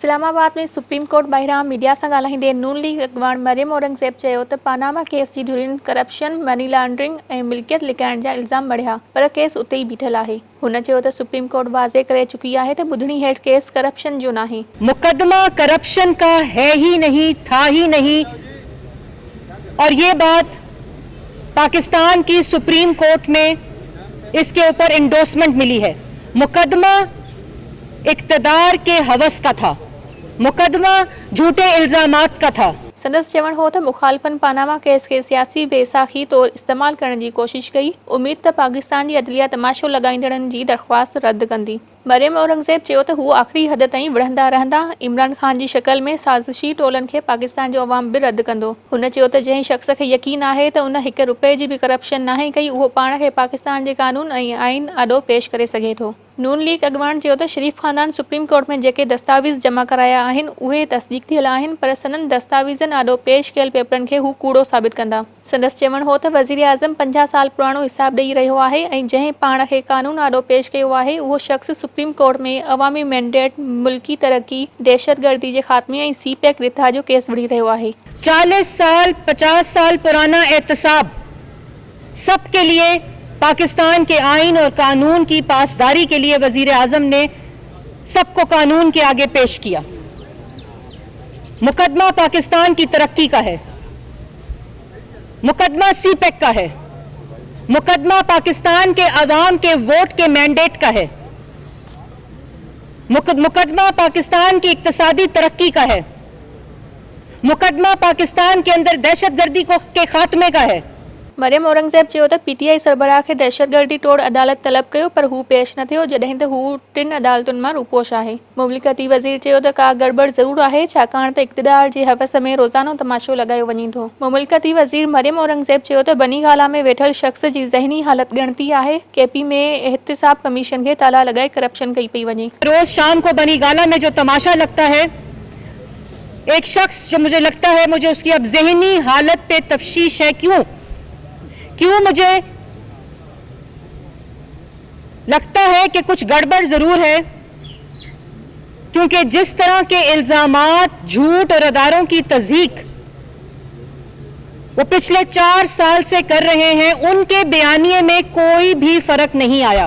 इस्लामाबाद में supreme court ॿाहिरां media सां ॻाल्हाईंदे नून लीग अॻवान मरियम औरंगज़ेब चयो त पानामा केस जी धुरियुनि करप्शन, मनी लॉन्ड्रिंग ऐं मिल्कियत लिकाइण जा इल्ज़ाम मढ़िया, पर केस उते ई बीठल आहे। हुन चयो त सुप्रीम कोर्ट वाज़े करे चुकी आहे त ॿुधणी हेठि केस करप्शन जो नाहे। मुकदमा करप्शन का है ही नहीं, था ही नहीं, और ये बात पाकिस्तान की सुप्रीम कोर्ट में इसके ऊपर इंडोर्समेंट मिली है। मुकदमा इक़्तिदार के हवस का था, मुकदमा झूठे इल्जामात का था। संदसि चवण हो त मुखालिफ़न पानामा केस के सियासी बेसाखी तौर इस्तेमाल करण जी कोशिश कई। उम्मीद त पाकिस्तान जी अदलिया तमाशो लॻाईंदड़नि जी दरख़्वास्त रद्द कंदी। मरियम औरंगज़ेब चयो त हू आख़िरी हद ताईं विढ़ंदा रहंदा। इमरान ख़ान जी शक्ल में साज़िशी टोलनि खे पाकिस्तान जो अवाम बि रद्द कंदो। हुन चयो त जंहिं शख़्स खे यकीन आहे त उन हिक रुपए जी बि करप्शन नाहे कई, उहो पाण खे पाकिस्तान जे कानून ऐं आइन आॾो पेश करे सघे थो। नून लीग अॻवान चयो त शरीफ़ ख़ानदान सुप्रीम कोर्ट में जेके दस्तावेज़ जमा कराया आहिनि उहे तस्दीक़ थियल आहिनि, पर सननि दस्तावेज़नि आॾो पेश कयल पेपरनि खे हू कूड़ो साबित कंदा। संदसि चवण हो त वज़ीर आज़म 50 साल पुराणो हिसाब ॾेई रहियो आहे ऐं जंहिं पाण खे कानून आॾो पेश कयो आहे उहो शख़्स सुप्रीम कोर्ट में अवामी मैंडेट, मुल्की तरक्की, दहशतगर्दी जे ख़ात्मे ऐं सीपेक रिथा जो केस विढ़ी रहियो आहे। 40 साल 50 साल पुराना एहतसाब सबके लिए पाकिस्तान के आइन और कानून की पासदारी के लिए वजीर आजम ने सबको कानून के आगे पेश किया। मुकदमा पाकिस्तान की तरक्की का है, मुकदमा सीपेक का है, मुकदमा पाकिस्तान के अवाम के वोट के मैंडेट का है, मुकदमा पाकिस्तान की इक्तिसादी तरक्की का है, मुकदमा पाकिस्तान के अंदर दहशतगर्दी के खात्मे का है। मरियम औरंगज़ेब चयो त पीटीआई सरबराह खे दहशतगर्दी तोड़ अदालत तलब कयो, पर हू पेश न थियो जॾहिं त हू 3 अदालतुनि मां रूपोश आहे। मुमलिकती वज़ीर चयो त का गड़बड़ ज़रूर आहे, छाकाणि त इक़्तिदार जे हवस में रोज़ानो तमाशो लॻायो वञे थो। मुमलिकती वज़ीर मरियम औरंगज़ेब चयो त बनी गाला में वेठल शख़्स जी ज़हनी हालत ॻणती आहे। केपी में एहतिसाब कमीशन खे ताला लॻाए करप्शन कई पई वञे। रोज शाम को बनी गाला में जो तमाशा लगता है, एक शख्स जो मुझे लगता है मुझे उसकी अब ज़हनी हालत पे तफ्शीश है। क्यों मुझे लगता है कि कुछ गड़बड़ जरूर है, क्योंकि जिस तरह के इल्जामात, झूठ और अदारों की तज़हीक वो पिछले 4 साल से कर रहे हैं, उनके बयानिए में कोई भी फर्क नहीं आया।